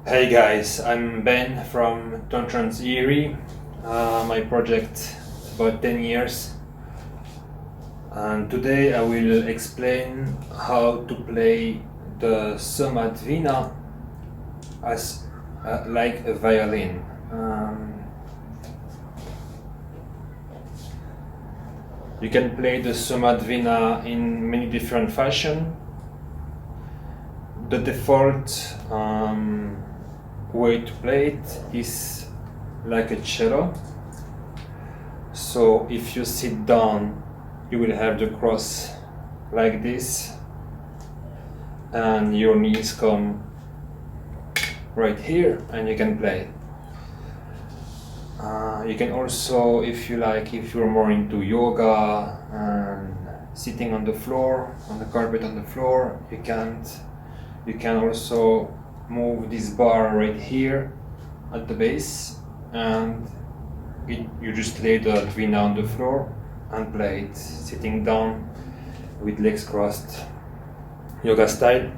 Hey guys, I'm Ben from Erie. My project about 10 years, and today I will explain how to play the Soma Dvina as like a violin. You can play the Soma Dvina in many different fashions. The default way to play it is like a cello. So if you sit down, you will have the cross like this, and your knees come right here, and you can play. You can also, if you like, if you're more into yoga and sitting on the floor, on the carpet on the floor, you can also move this bar right here at the base, and you just lay the Dvina on the floor and play it sitting down with legs crossed, yoga style.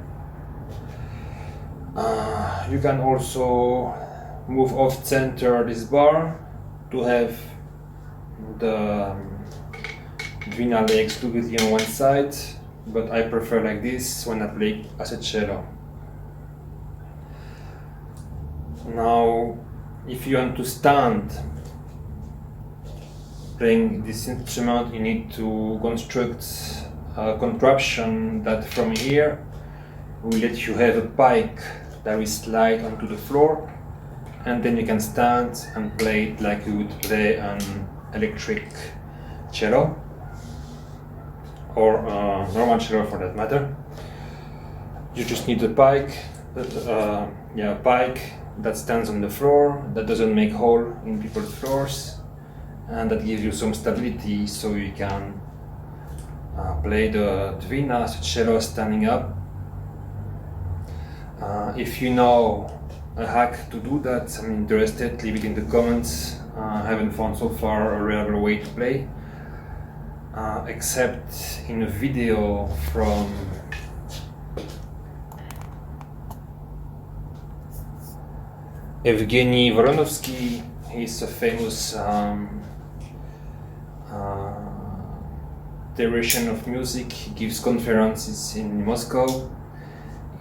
You can also move off center this bar to have the Dvina lay exclusively on one side, but I prefer like this when I play as a cello. Now, if you want to stand playing this instrument, you need to construct a contraption that from here will let you have a pike that will slide onto the floor, and then you can stand and play it like you would play an electric cello or normal cello for that matter. You just need a pike, pike that stands on the floor, that doesn't make hole in people's floors, and that gives you some stability so you can play the Dvina as a cello standing up. If you know a hack to do that, I'm interested, leave it in the comments. I haven't found so far a reliable way to play, except in a video from Evgeniy Voronovskiy. He's a famous theoretician of music. He gives conferences in Moscow.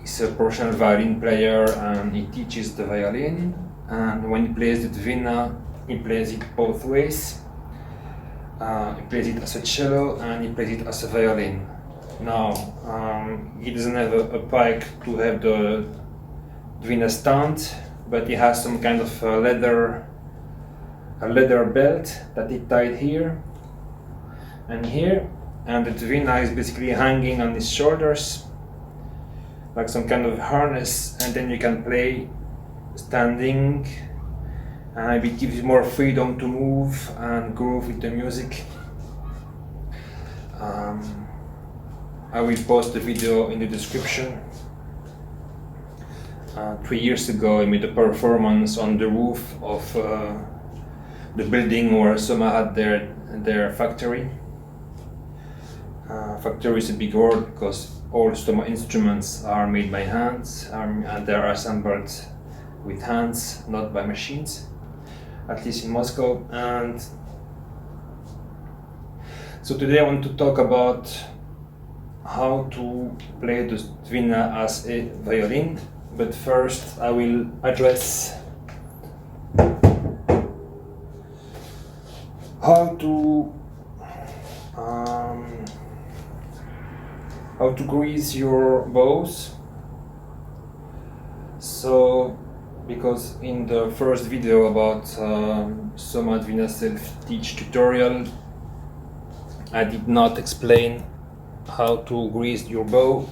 He's a professional violin player and he teaches the violin. And when he plays the Dvina, he plays it both ways. He plays it as a cello and he plays it as a violin. Now, he doesn't have a pike to have the Dvina stand, but he has some kind of a leather belt that he tied here and here, and the Dvina is basically hanging on his shoulders like some kind of harness, and then you can play standing, and it gives you more freedom to move and groove with the music. I will post the video in the description. 3 years ago I made a performance on the roof of the building where Soma had their factory. Factory is a big word because all Soma instruments are made by hands and they are assembled with hands, not by machines, at least in Moscow. And so today I want to talk about how to play the Dvina as a violin. But first I will address how to grease your bows. So, because in the first video about Soma Dvina self-teach tutorial, I did not explain how to grease your bow.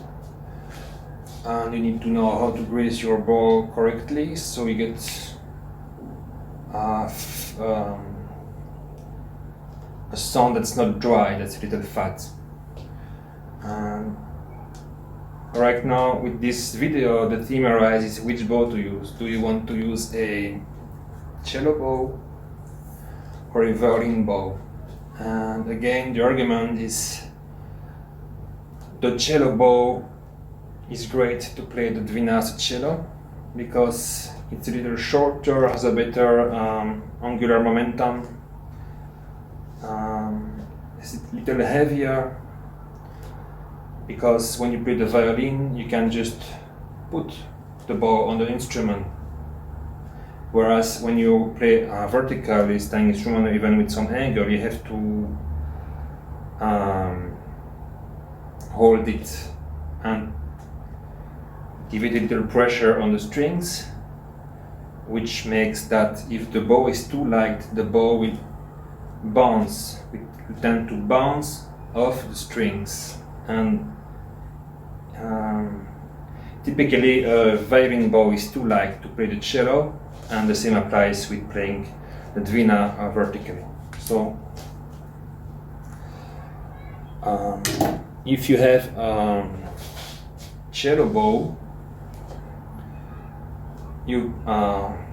And you need to know how to grease your bow correctly, so you get a sound that's not dry, that's a little fat. Right now with this video the theme arises which bow to use. Do you want to use a cello bow or a violin bow? And again the argument is the cello bow is great to play the Dvina as a cello, because it's a little shorter, has a better angular momentum. It's a little heavier, because when you play the violin, you can just put the bow on the instrument. Whereas when you play a vertically staying instrument, even with some angle, you have to hold it and give it a little pressure on the strings, which makes that if the bow is too light, the bow will bounce, will tend to bounce off the strings. And typically a violin bow is too light to play the cello, and the same applies with playing the Dvina vertically. So if you have cello bow, you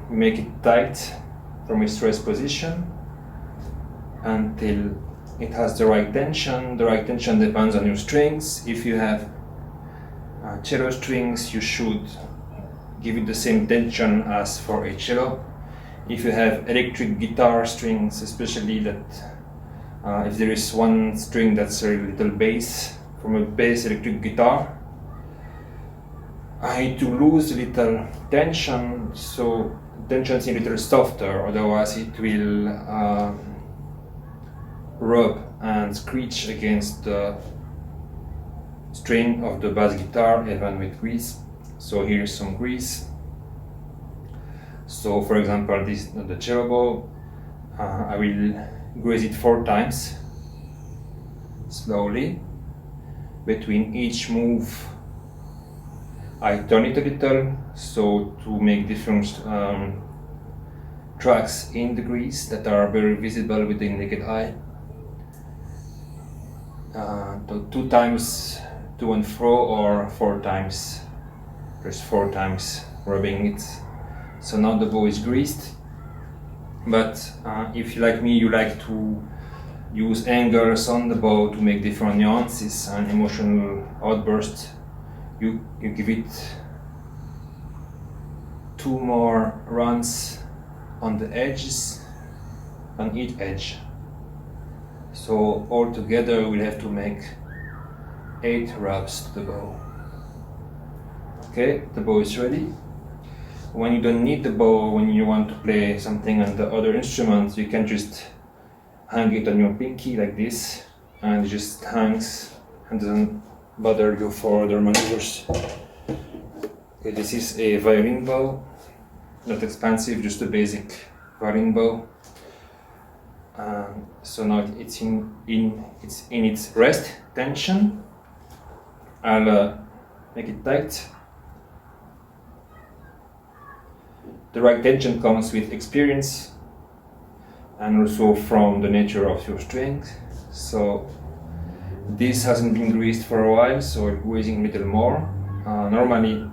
make it tight from its rest position until it has the right tension. The right tension depends on your strings. If you have cello strings, you should give it the same tension as for a cello. If you have electric guitar strings, especially that if there is one string that's a little bass from a bass electric guitar, I need to lose a little tension, so tension is a little softer, otherwise it will rub and screech against the string of the bass guitar, even with grease. So here's some grease. So for example, this is the cello bow. I will grease it 4 times, slowly. Between each move, I turn it a little, so to make different tracks in the grease that are very visible with the naked eye. So 2 times to and fro, or 4 times. There's 4 times rubbing it. So now the bow is greased. But if you like me, you like to use angles on the bow to make different nuances and emotional outbursts, you give it 2 more runs on the edges, on each edge. So all together we'll have to make 8 rubs to the bow. Okay, the bow is ready. When you don't need the bow, when you want to play something on the other instruments, you can just hang it on your pinky like this, and it just hangs and doesn't bother you for other maneuvers. Okay, this is a violin bow, not expensive, just a basic violin bow. So now it's in its rest tension. I'll make it tight. The right tension comes with experience and also from the nature of your strings. So this hasn't been greased for a while, so I'm greasing a little more. Normally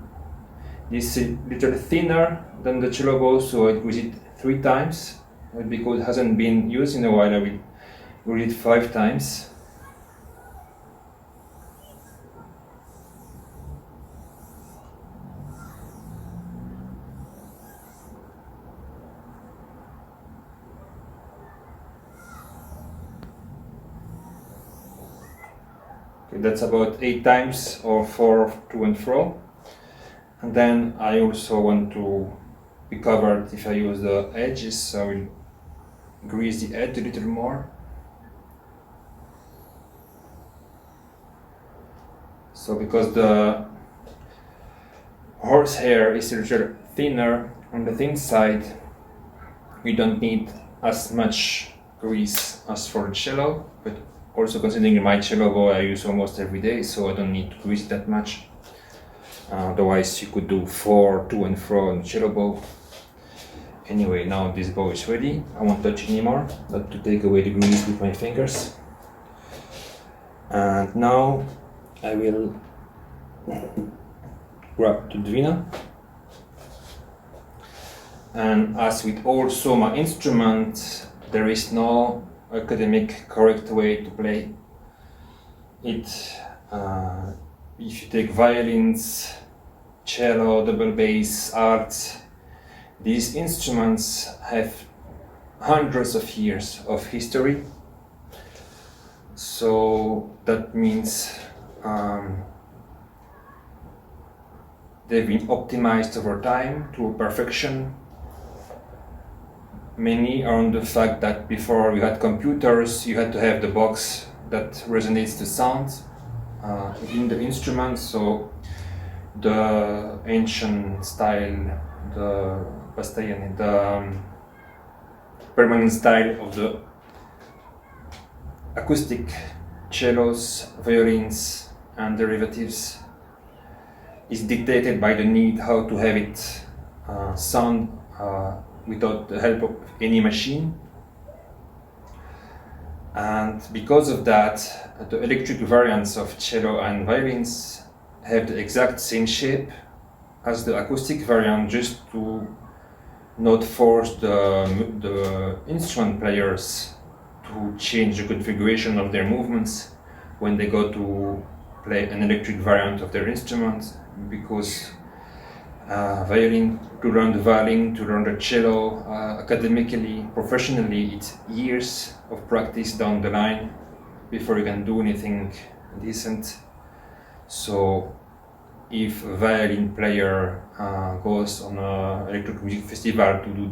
this is a little thinner than the cello bow, so I grease it 3 times. But because it hasn't been used in a while, I will grease it 5 times. Okay, that's about 8 times, or 4 to and fro. And then I also want to be covered if I use the edges, so I will grease the edge a little more. So because the horsehair is a little thinner on the thin side, we don't need as much grease as for the cello, but also considering my cello bow I use almost every day, so I don't need to grease that much. Otherwise you could do 4 to and fro on the cello bow. Anyway, now this bow is ready. I won't touch it anymore, not to take away the grease with my fingers. And now I will grab the Dvina. And as with all Soma instruments, there is no academic correct way to play it. If you take violins, cello, double bass, arts. These instruments have hundreds of years of history. So that means they've been optimized over time to perfection. Many are on the fact that before we had computers, you had to have the box that resonates the sound in the instrument. So the ancient style, the permanent style of the acoustic cellos, violins, and derivatives is dictated by the need how to have it sound without the help of any machine. And because of that, the electric variants of cello and violins have the exact same shape as the acoustic variant, just to not force the instrument players to change the configuration of their movements when they go to play an electric variant of their instrument, because to learn the violin, to learn the cello academically, professionally, it's years of practice down the line before you can do anything decent. So if a violin player goes on an electric music festival to do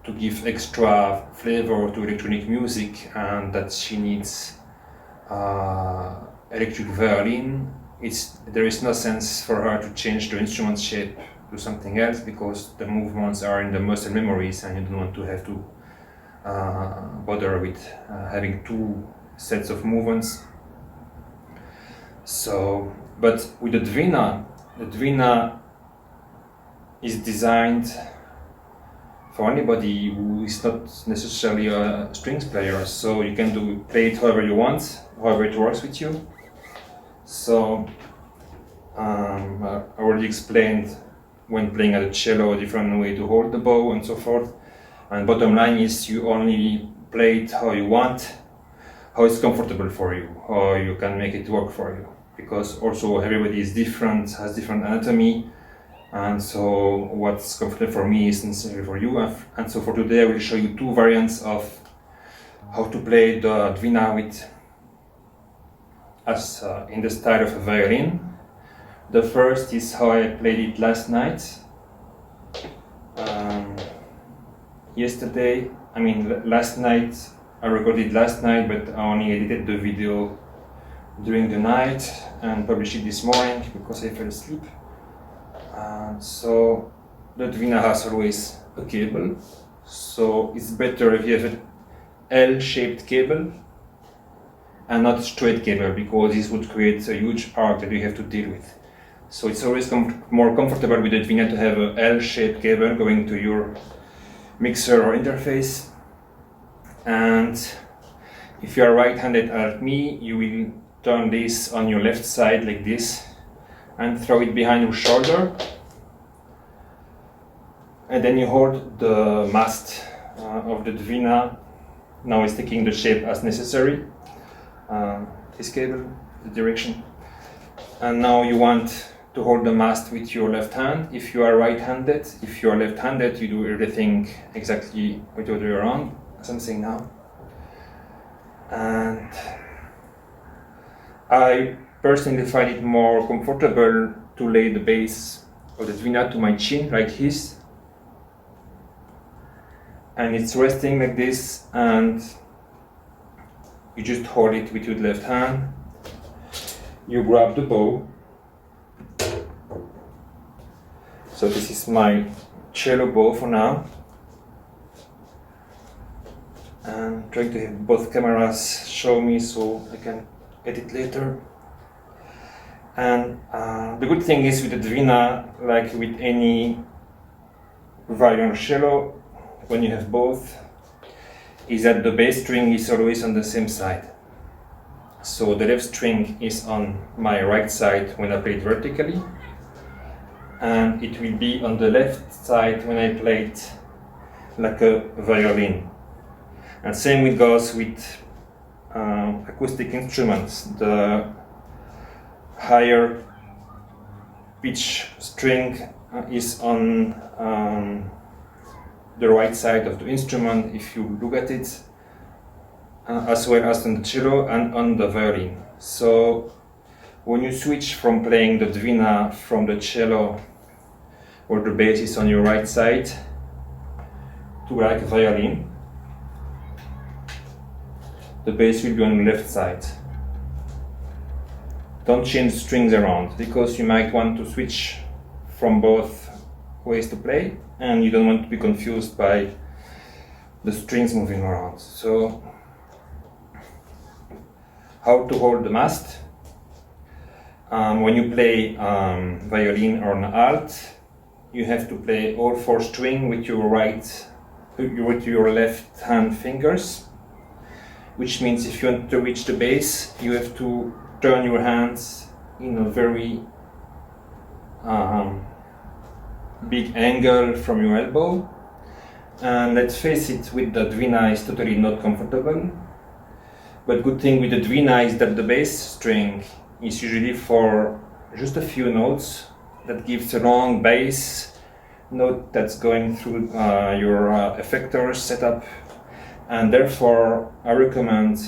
to give extra flavor to electronic music, and that she needs electric violin, there is no sense for her to change the instrument shape to something else, because the movements are in the muscle memories and you don't want to have to bother with having two sets of movements. So, but with the Dvina is designed for anybody who is not necessarily a strings player, so you can play it however you want, however it works with you. So I already explained when playing at a cello a different way to hold the bow and so forth. And bottom line is you only play it how you want, how it's comfortable for you, how you can make it work for you. Because also everybody is different, has different anatomy, and so what's comfortable for me isn't necessary for you. And so for today I will show you two variants of how to play the Dvina in the style of a violin. The first is how I played it last night. Last night, I recorded last night, but I only edited the video during the night and published it this morning because I fell asleep. So the Dvina has always a cable, so it's better if you have an L-shaped cable and not a straight cable, because this would create a huge arc that you have to deal with. So it's always more comfortable with the Dvina to have an L-shaped cable going to your mixer or interface. And if you are right-handed like me, you will turn this on your left side like this and throw it behind your shoulder, and then you hold the mast of the Dvina. Now it's taking the shape as necessary, this cable, the direction, and now you want to hold the mast with your left hand if you are right-handed. If you are left-handed, you do everything exactly with the other way around, as I'm saying now. And I personally find it more comfortable to lay the base of the Dvina to my chin like this, and it's resting like this, and you just hold it with your left hand. You grab the bow. So this is my cello bow for now, and trying to have both cameras show me so I can edit later. And the good thing is with the Dvina, like with any violin or cello, when you have both, is that the bass string is always on the same side. So the left string is on my right side when I play it vertically, and it will be on the left side when I play it like a violin. And same goes with acoustic instruments. The higher pitch string is on the right side of the instrument if you look at it, as well as on the cello and on the violin. So when you switch from playing the Dvina from the cello, where the bass is on your right side, to like a violin, the bass will be on the left side. Don't change the strings around, because you might want to switch from both ways to play, and you don't want to be confused by the strings moving around. So, how to hold the mast? When you play violin or an alt, you have to play all 4 strings with your left hand fingers, which means if you want to reach the bass, you have to turn your hands in a very big angle from your elbow. And let's face it, with the Dvina is totally not comfortable. But good thing with the Dvina is that the bass string is usually for just a few notes, that gives a long bass note that's going through your effectors setup. And therefore I recommend,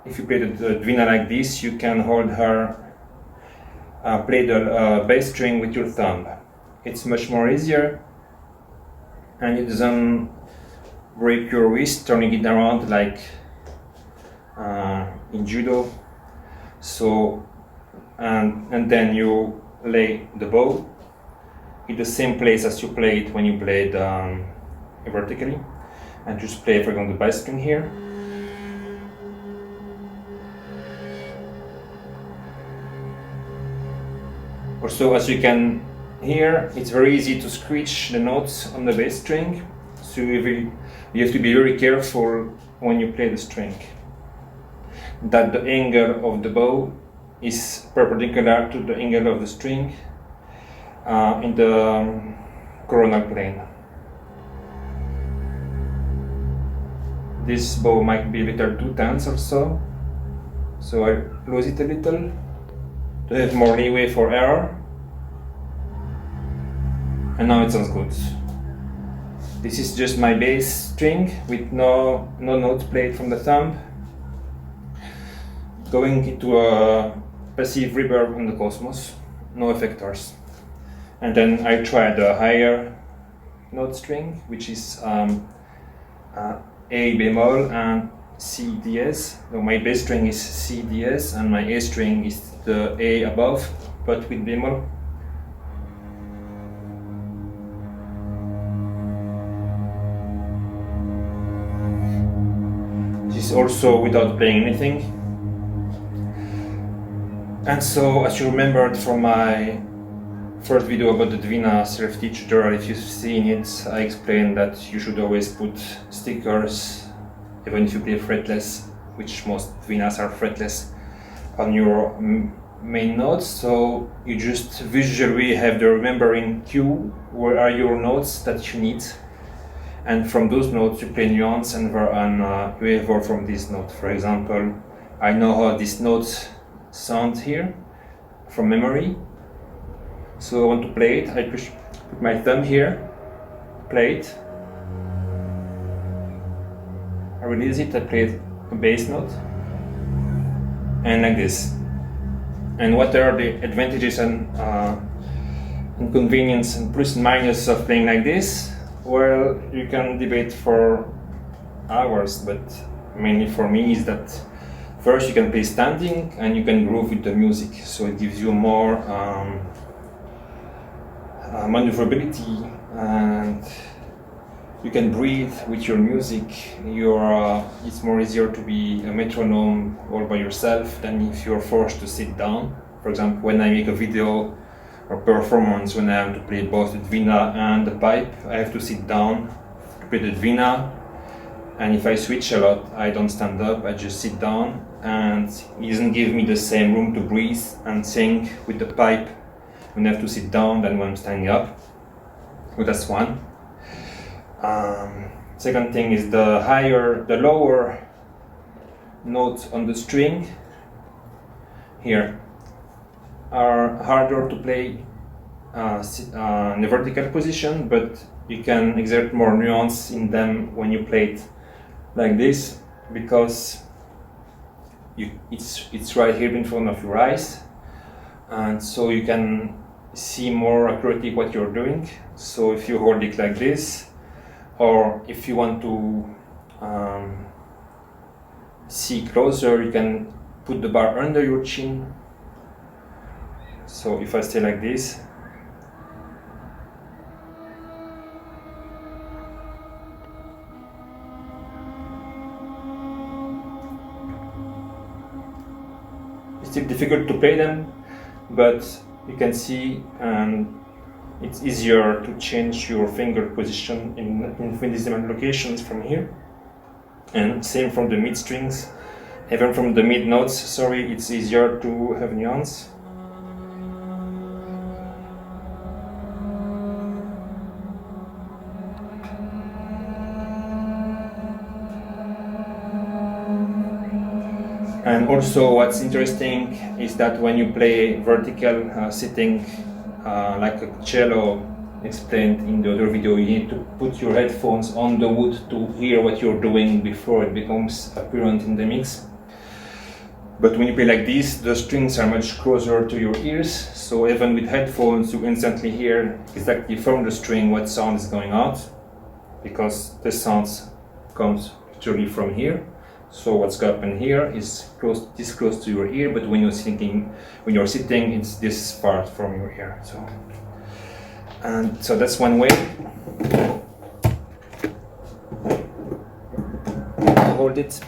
if you play the Dvina like this, you can hold her, play the bass string with your thumb. It's much more easier, and it doesn't break your wrist turning it around like in judo. So, and then you lay the bow in the same place as you played when you played vertically, and just play, for example, the bass string here. Also, as you can hear, it's very easy to scratch the notes on the bass string, so you have to be very careful when you play the string, that the angle of the bow is perpendicular to the angle of the string in the coronal plane. This bow might be a little too tense or so I lose it a little to have more leeway for error. And now it sounds good. This is just my bass string with no notes played from the thumb, going into a passive reverb on the Cosmos, no effectors. And then I tried a higher note string, which is A bemol and C diez. So my bass string is C diez and my A string is the A above, but with bemol. This is also without playing anything. And so, as you remembered from my first video about the Dvina self-teach tutorial, if you've seen it, I explained that you should always put stickers, even if you play fretless, which most Dvinas are fretless, on your main notes. So you just visually have the remembering cue, where are your notes that you need, and from those notes you play nuance and you evolve from this note. For example, I know how this note sound here from memory, so I want to play it. I put my thumb here, play it, I release it, I play a bass note, and like this. And what are the advantages and inconvenience and plus and minus of playing like this? Well, you can debate for hours, but mainly for me is that first you can play standing and you can groove with the music, so it gives you more maneuverability, and you can breathe with your music. It's more easier to be a metronome all by yourself than if you're forced to sit down. For example, when I make a video or performance, when I have to play both the Dvina and the pipe, I have to sit down to play the Dvina, and if I switch a lot, I don't stand up, I just sit down, and it doesn't give me the same room to breathe and sing with the pipe when I have to sit down than when I'm standing up. So that's one. Second thing is the lower note on the string here. are harder to play in a vertical position, but you can exert more nuance in them when you play it like this, because it's right here in front of your eyes, and so you can see more accurately what you're doing. So if you hold it like this, or if you want to see closer, you can put the bar under your chin. So if I stay like this, it's still difficult to play them, but you can see, and it's easier to change your finger position in these different locations from here. And same from the mid strings, even from the mid notes, sorry, it's easier to have nuance. And also what's interesting is that when you play vertical sitting, like a cello explained in the other video, you need to put your headphones on the wood to hear what you're doing before it becomes apparent in the mix. But when you play like this, the strings are much closer to your ears, so even with headphones you instantly hear exactly from the string what sound is going out, because the sounds comes actually from here. So what's happening here is this close to your ear, but when you're sitting, it's this far from your ear. And so that's one way to hold it.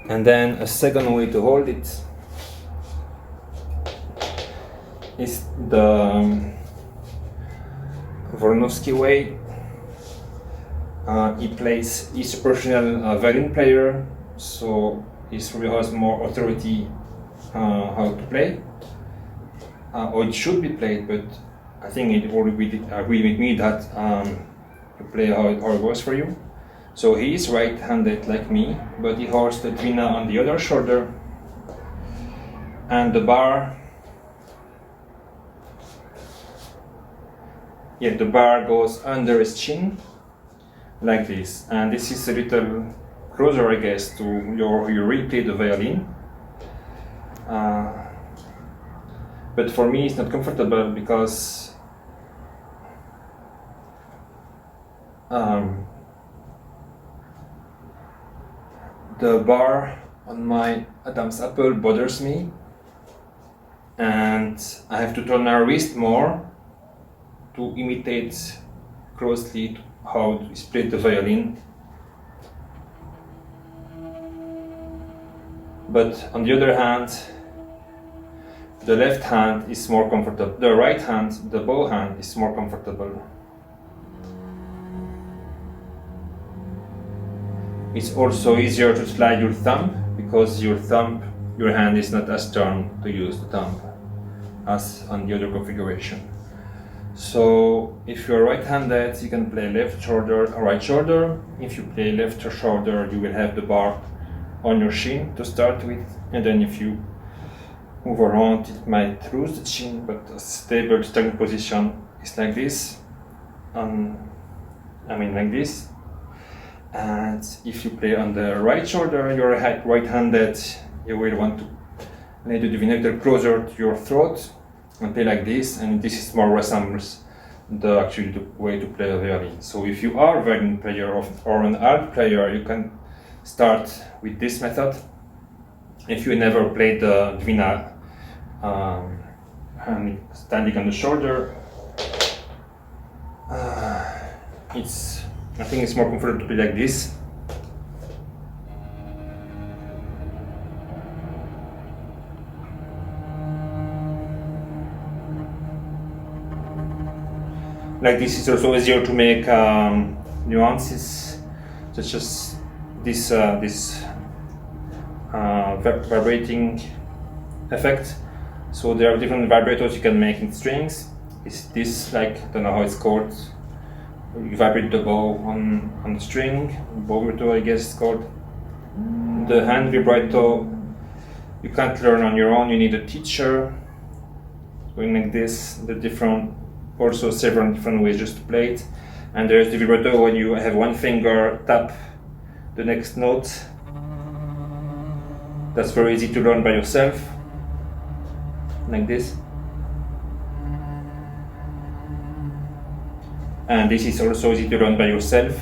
And then a second way to hold it is the Voronovskiy way. He's a professional violin player, so he really has more authority how to play, or it should be played, but I think it already agree with me that you play how it works for you. So he is right-handed like me, but he holds the Dvina on the other shoulder, and the bar goes under his chin like this, and this is a little closer, I guess, to you really play the violin. But for me it's not comfortable, because the bar on my Adam's apple bothers me, and I have to turn my wrist more to imitate closely how to play the violin. But on the other hand, the left hand is more comfortable. The right hand, the bow hand, is more comfortable. It's also easier to slide your thumb, because your hand is not as strong to use the thumb as on the other configuration. So if you're right-handed, you can play left shoulder or right shoulder. If you play left shoulder, you will have the bar on your chin to start with, and then if you move around, it might lose the chin, but a stable starting position is like this. Like this. And if you play on the right shoulder, you're right-handed, you will want to lay the divinator closer to your throat and play like this, and this is more resembles the way to play a violin. So if you are a violin player or an alt player, you can start with this method. If you never played the Dvina and standing on the shoulder, I think it's more comfortable to play like this. Like this is also easier to make nuances, such as this vibrating effect. So there are different vibrators you can make in strings. Is this, like, I don't know how it's called. You vibrate the bow on the string, bow vibrato I guess it's called. The hand vibrato You can't learn on your own, you need a teacher. Going like this, also several different ways just to play it. And there's the vibrato when you have one finger tap the next note. That's very easy to learn by yourself, like this. And this is also easy to learn by yourself.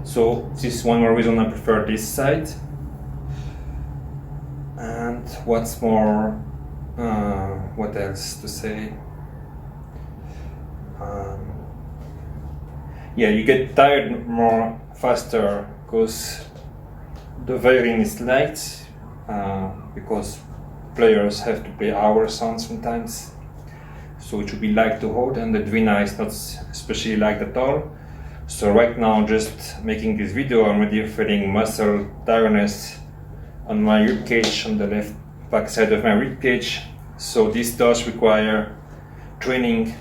So this is one more reason I prefer this side. And what's more, what else to say? Yeah, you get tired more faster because the violin is light, because players have to play hour sounds sometimes, so it should be light to hold, and the Dvina is not especially light at all. So right now, just making this video, I'm already feeling muscle tiredness on my rib cage, on the left back side of my rib cage. So this does require training,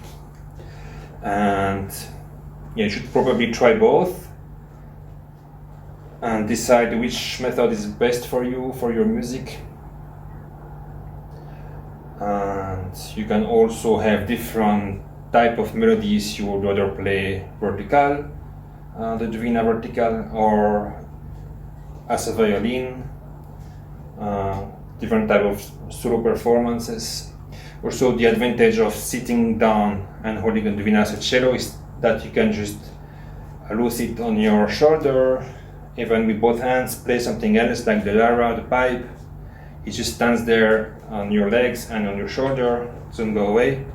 and yeah, you should probably try both and decide which method is best for you, for your music. And you can also have different type of melodies. You would rather play vertical, the Dvina vertical, or as a violin, different type of solo performances. Also, the advantage of sitting down and holding a Dvina as a cello is that you can just loose it on your shoulder, even with both hands, play something else like the lyra, the pipe. It just stands there on your legs and on your shoulder, doesn't go away.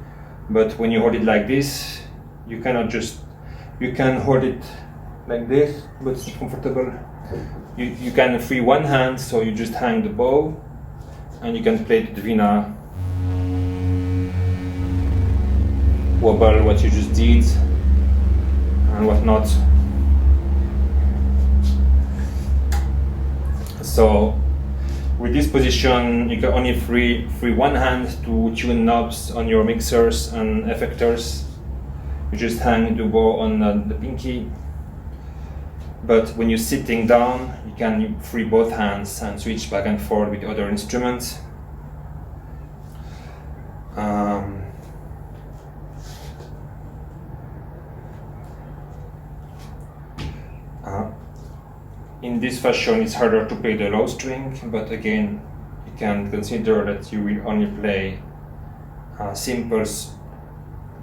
But when you hold it like this, you cannot just, you can hold it like this, but it's comfortable. You can free one hand, so you just hang the bow, and you can play the Dvina, wobble what you just did, and whatnot. So with this position, you can only free one hand to tune knobs on your mixers and effectors. You just hang the bow on the pinky. But when you're sitting down, you can free both hands and switch back and forth with other instruments. In this fashion, it's harder to play the low string, but again, you can consider that you will only play simple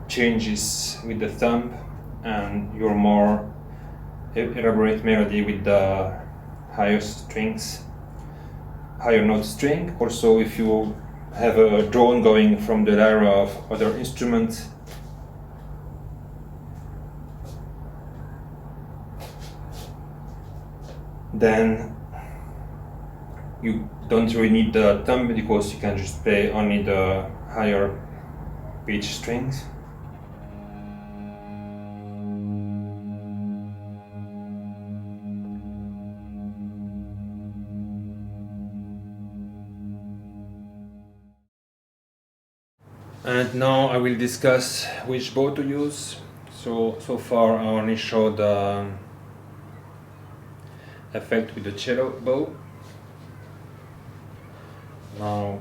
changes with the thumb, and your more elaborate melody with the higher strings, higher note string. Also, if you have a drone going from the lyra of other instruments, then you don't really need the thumb, because you can just play only the higher pitch strings. And now I will discuss which bow to use. So far I only showed the effect with the cello bow. Now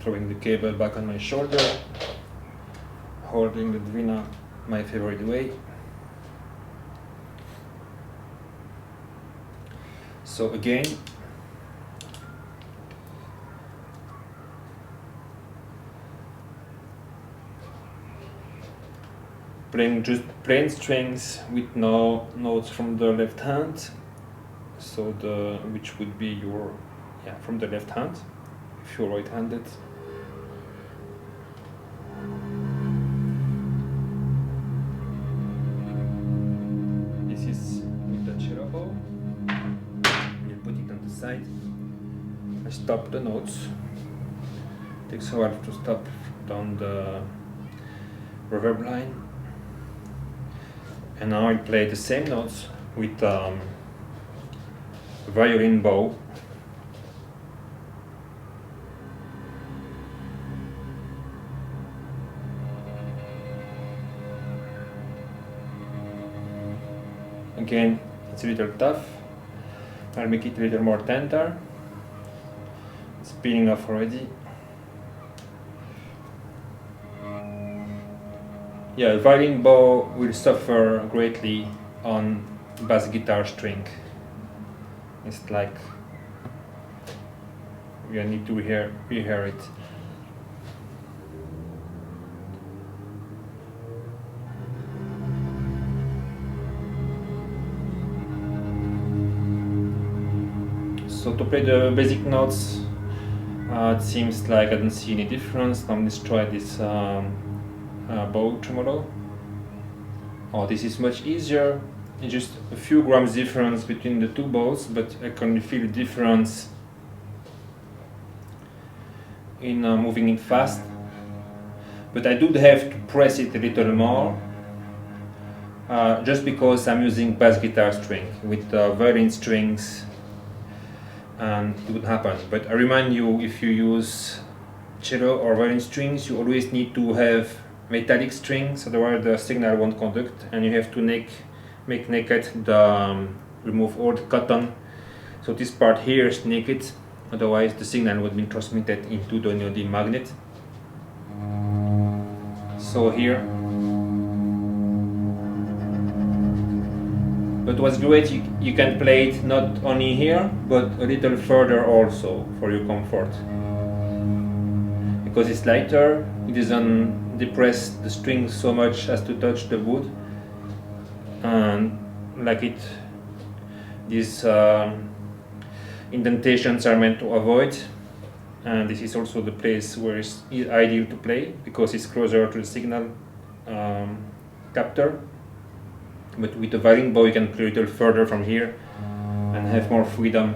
throwing the cable back on my shoulder, holding the Dvina my favorite way. So again, playing just plain strings with no notes from the left hand, so which would be your, from the left hand if you're right-handed. This is with the cello bow. You put it on the side. I stop the notes. Takes a while to stop down the reverb line. And now I'll play the same notes with violin bow. Again, it's a little tough. I'll make it a little more tender. It's peeling off already. Yeah, violin bow will suffer greatly on bass guitar string. It's like you need to rehear it. So to play the basic notes, it seems like I don't see any difference. Now let's try this bow tremolo. Oh, this is much easier. It's just a few grams difference between the two bows, but I can feel the difference in moving it fast. But I do have to press it a little more, just because I'm using bass guitar string. With violin strings, and it would happen. But I remind you, if you use cello or violin strings, you always need to have metallic strings, otherwise the signal won't conduct, and you have to make naked remove all the cotton. So this part here is naked, otherwise the signal would be transmitted into the neodymium magnet. So here. But what's great, you can play it not only here, but a little further also for your comfort. Because it's lighter, it doesn't depress the strings so much as to touch the wood. And like it, these indentations are meant to avoid. And this is also the place where it's ideal to play, because it's closer to the signal captor. But with the violin bow you can play a little further from here and have more freedom.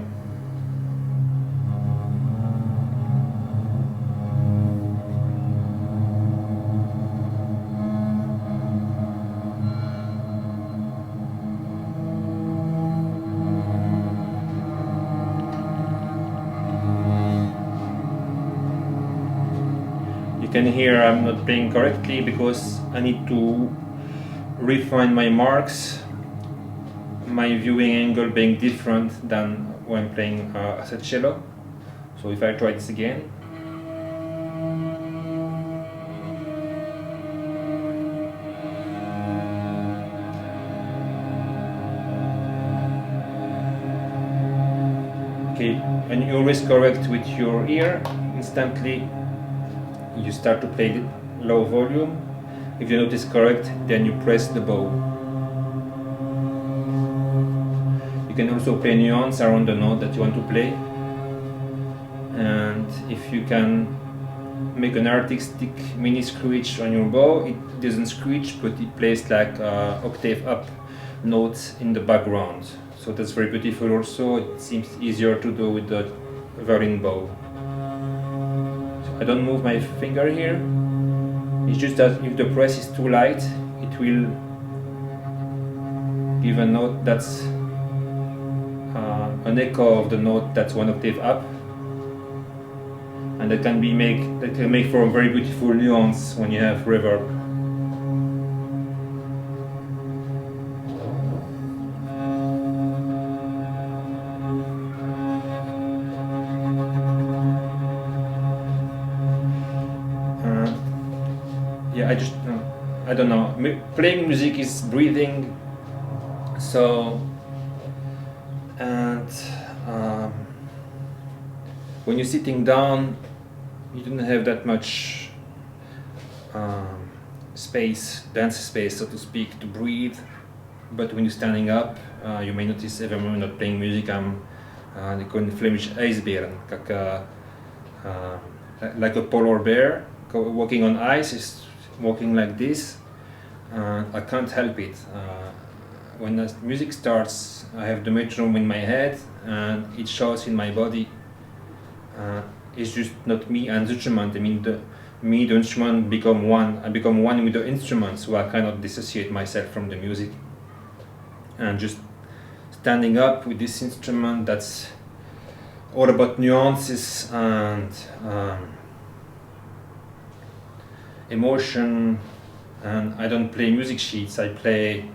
You can hear I'm not playing correctly because I need to refine my marks, my viewing angle being different than when playing as a cello. So if I try this again. Okay, and you always correct with your ear. Instantly you start to play it low volume. If the note is correct, then you press the bow. You can also play nuance around the note that you want to play. And if you can make an artistic mini screech on your bow, it doesn't screech, but it plays like octave up notes in the background. So that's very beautiful also. It seems easier to do with the violin bow. So I don't move my finger here. It's just that if the press is too light, it will give a note that's an echo of the note that's one octave up, and that can make for a very beautiful nuance when you have reverb. Yeah, I don't know. Playing music is breathing, so, and when you're sitting down, you don't have that much space, dance space, so to speak, to breathe. But when you're standing up, you may notice every moment not playing music, they call it Flemish ijsberen, like a polar bear walking on ice is walking like this. I can't help it. When the music starts, I have the metronome in my head and it shows in my body. It's just not me and the instrument. I mean, the instrument become one. I become one with the instrument, so I cannot dissociate myself from the music. and just standing up with this instrument that's all about nuances and emotion. And I don't play music sheets, I play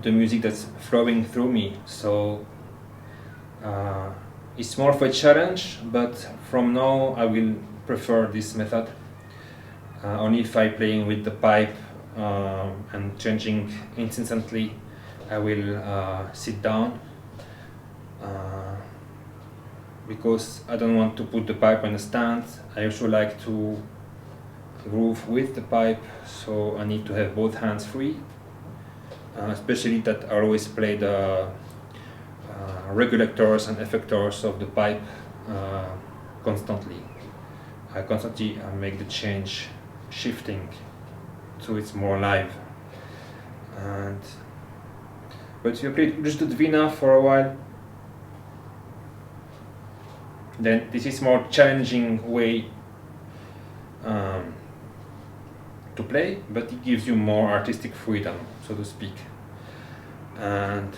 the music that's flowing through me. So it's more of a challenge, but from now I will prefer this method. Only if I'm playing with the pipe and changing instantly, I will sit down, because I don't want to put the pipe on a stand. I also like to groove with the pipe, so I need to have both hands free, especially that I always play the regulators and effectors of the pipe constantly. I constantly make the change, shifting, so it's more live. But if you play just the Dvina for a while, then this is more challenging way to play, but it gives you more artistic freedom, so to speak. And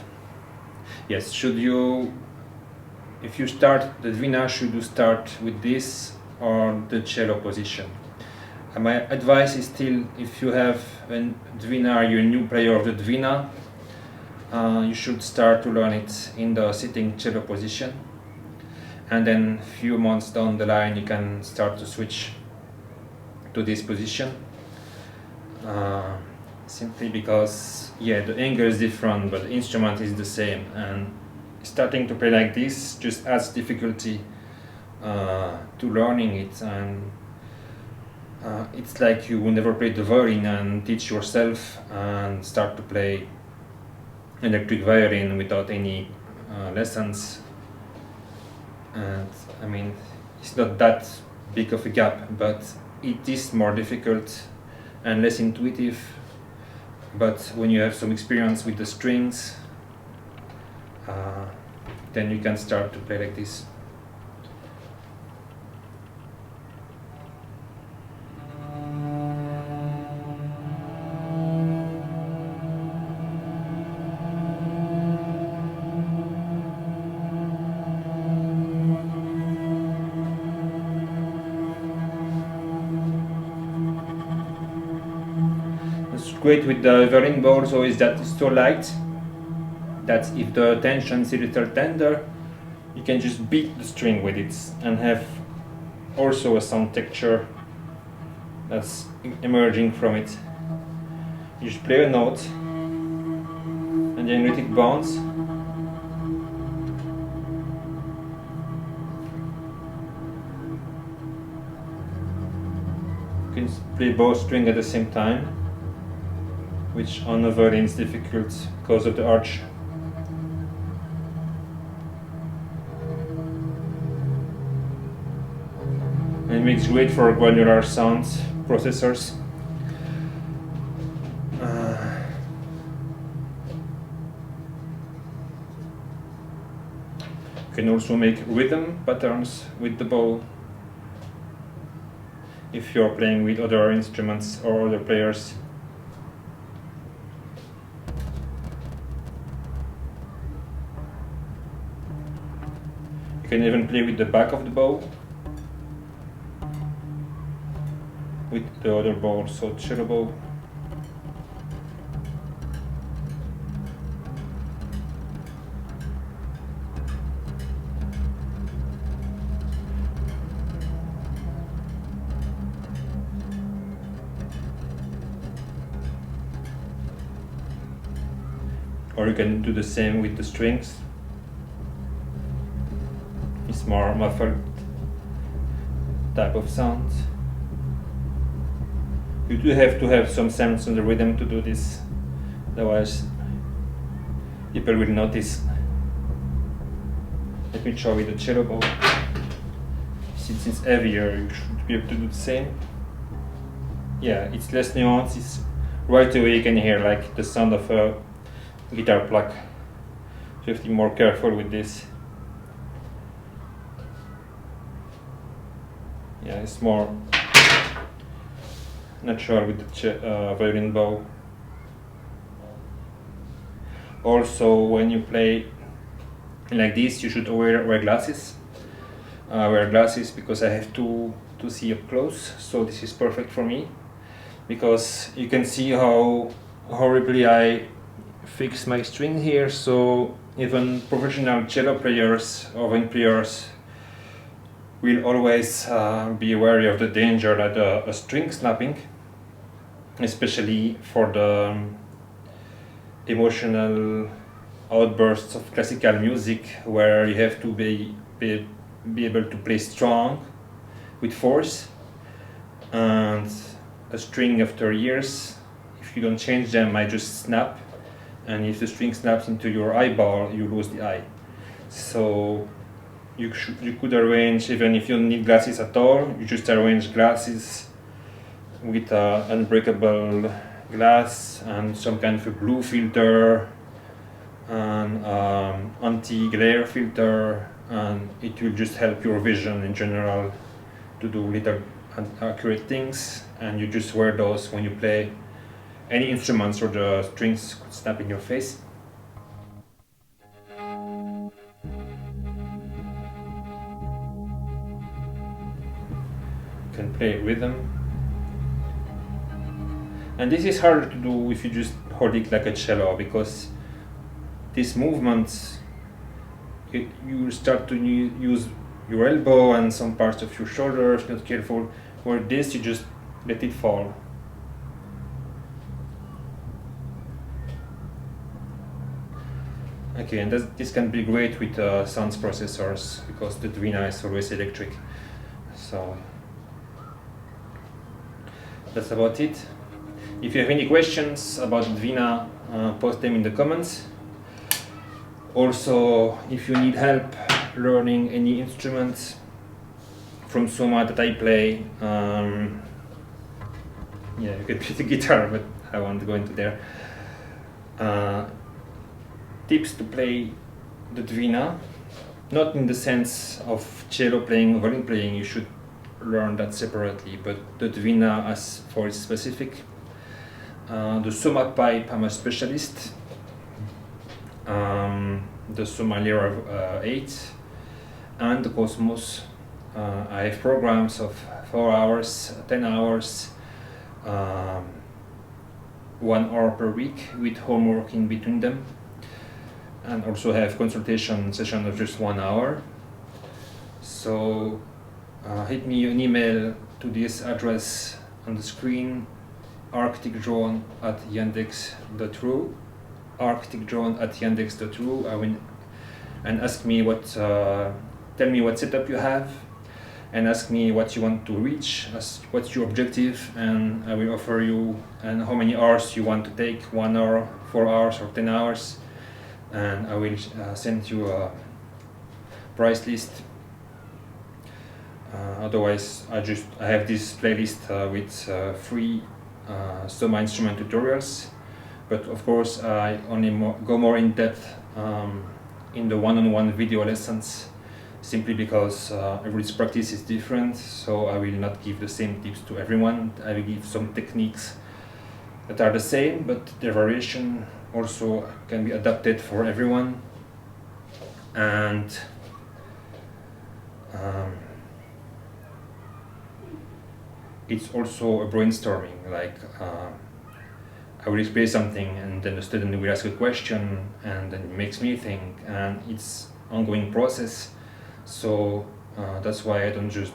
yes, if you start the Dvina, should you start with this or the cello position? And my advice is still, if you have a Dvina, you're a new player of the Dvina, you should start to learn it in the sitting cello position, and then a few months down the line you can start to switch to this position, simply because the angle is different but the instrument is the same, and starting to play like this just adds difficulty to learning it. And it's like you never played the violin and teach yourself and start to play electric violin without any lessons. And I mean, it's not that big of a gap, but it is more difficult and less intuitive. But when you have some experience with the strings, then you can start to play like this. Great with the violin bow also is that it's so light that if the tension is a little tender, you can just beat the string with it and have also a sound texture that's emerging from it. You just play a note and then let it bounce. You can play both strings at the same time, which on a violin is difficult because of the arch. And it makes great for granular sound processors. You can also make rhythm patterns with the bow if you're playing with other instruments or other players. You can even play with the back of the bow, with the other bow, so cello bow. Or you can do the same with the strings. It's more muffled type of sound. You do have to have some sense on the rhythm to do this, otherwise people will notice. Let me show you the cello bow. Since it's heavier, you should be able to do the same. Yeah, it's less nuance. It's right away you can hear like the sound of a guitar pluck. So you have to be more careful with this. Yeah, it's more natural with the violin bow. Also, when you play like this, you should wear glasses. Wear glasses because I have to see up close. So this is perfect for me, because you can see how horribly I fix my string here. So even professional cello players or violin players will always be wary of the danger that a string snapping, especially for the emotional outbursts of classical music, where you have to be able to play strong with force, and a string after years, if you don't change them, might just snap, and if the string snaps into your eyeball, you lose the eye. So you could arrange, even if you don't need glasses at all, you just arrange glasses with an unbreakable glass and some kind of a blue filter and anti-glare filter, and it will just help your vision in general to do little accurate things. And you just wear those when you play any instruments or the strings could snap in your face. You can play rhythm, and this is harder to do if you just hold it like a cello, because these movements you start to use your elbow and some parts of your shoulder if not careful, where this you just let it fall. Okay, and this can be great with sounds processors, because the Dvina is always electric. So that's about it. If you have any questions about Dvina, post them in the comments. Also, if you need help learning any instruments from Soma that I play, yeah, you can play the guitar, but I won't go into there. Tips to play the Dvina, not in the sense of cello playing or violin playing, you should learn that separately, but the Dvina as for its specific. The Soma pipe, I'm a specialist. The Soma Lyra 8 and the Cosmos. I have programs of 4 hours, 10 hours, 1 hour per week with homework in between them, and also have consultation session of just 1 hour. So hit me an email to this address on the screen, arcticdrone@yandex.ru, arcticdrone@yandex.ru, and ask me tell me what setup you have, and ask me what you want to reach, what's your objective, and I will offer you and how many hours you want to take, 1 hour, 4 hours, or 10 hours, and I will send you a price list. Otherwise, I have this playlist with free Soma instrument tutorials, but of course I only go more in depth in the one-on-one video lessons, simply because everyone's practice is different, so I will not give the same tips to everyone. I will give some techniques that are the same, but their variation also can be adapted for everyone. And it's also a brainstorming, like I will explain something and then the student will ask a question and then it makes me think, and it's ongoing process. So that's why I don't just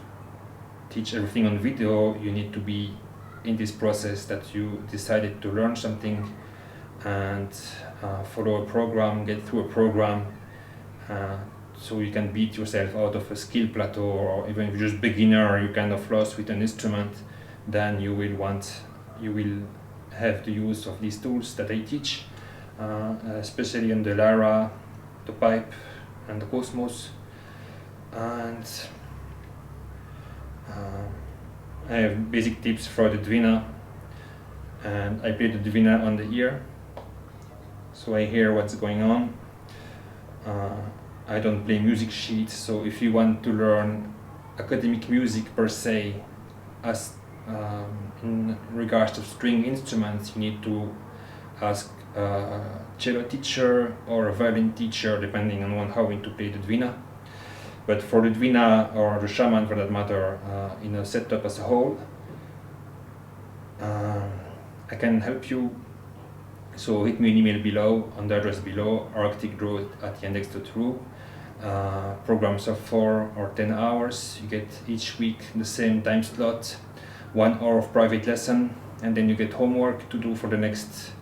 teach everything on video. You need to be in this process that you decided to learn something and follow a program, get through a program, so you can beat yourself out of a skill plateau, or even if you're just beginner, you're kind of lost with an instrument, then you will have the use of these tools that I teach, especially on the Lyra, the pipe, and the Cosmos. And I have basic tips for the Dvina, and I play the Dvina on the ear, so I hear what's going on. I don't play music sheets, so if you want to learn academic music per se, as in regards to string instruments, you need to ask cello teacher or a violin teacher, depending on how to play the Dvina. But for the Dvina or the shaman, for that matter, in a setup as a whole, I can help you. So hit me an email below on the address below, arcticgrowth@yandex.ru. Programs of 4 or 10 hours. You get each week the same time slot, 1 hour of private lesson, and then you get homework to do for the next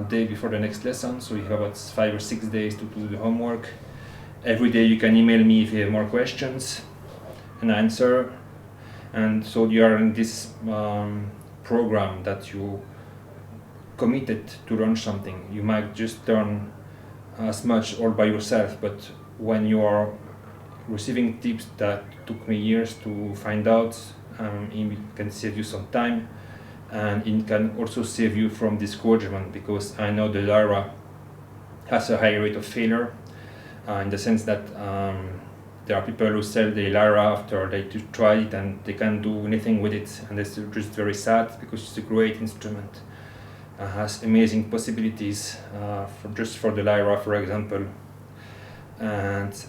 day before the next lesson. So you have about 5 or 6 days to do the homework. Every day you can email me if you have more questions and answer. And so you are in this program that you committed to learn something. You might just learn as much all by yourself, but when you are receiving tips that took me years to find out, it can save you some time, and it can also save you from discouragement, because I know the lyra has a high rate of failure, in the sense that there are people who sell the lyra after they try it and they can't do anything with it, and it's just very sad, because it's a great instrument. Has amazing possibilities just for the lyra, for example.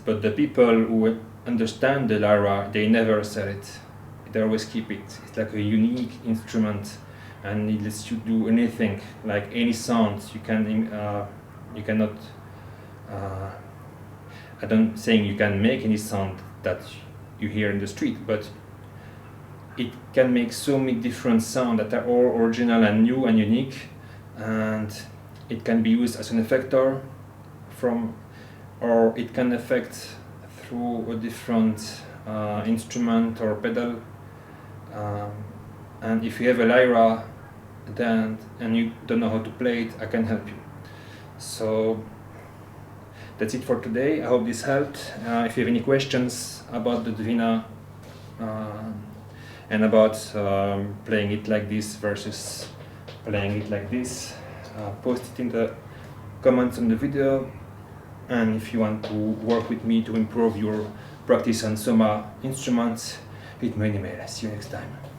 But the people who understand the lyra, they never sell it. They always keep it. It's like a unique instrument, and it lets you do anything, like any sound. You cannot. I don't saying you can make any sound that you hear in the street, but it can make so many different sounds that are all original and new and unique, and it can be used as an effector or it can affect through a different instrument or pedal. And if you have a lyra and you don't know how to play it, I can help you. So that's it for today. I hope this helped. If you have any questions about the Dvina and about playing it like this versus playing it like this, post it in the comments on the video. And if you want to work with me to improve your practice on Soma instruments, hit me an email. See you next time.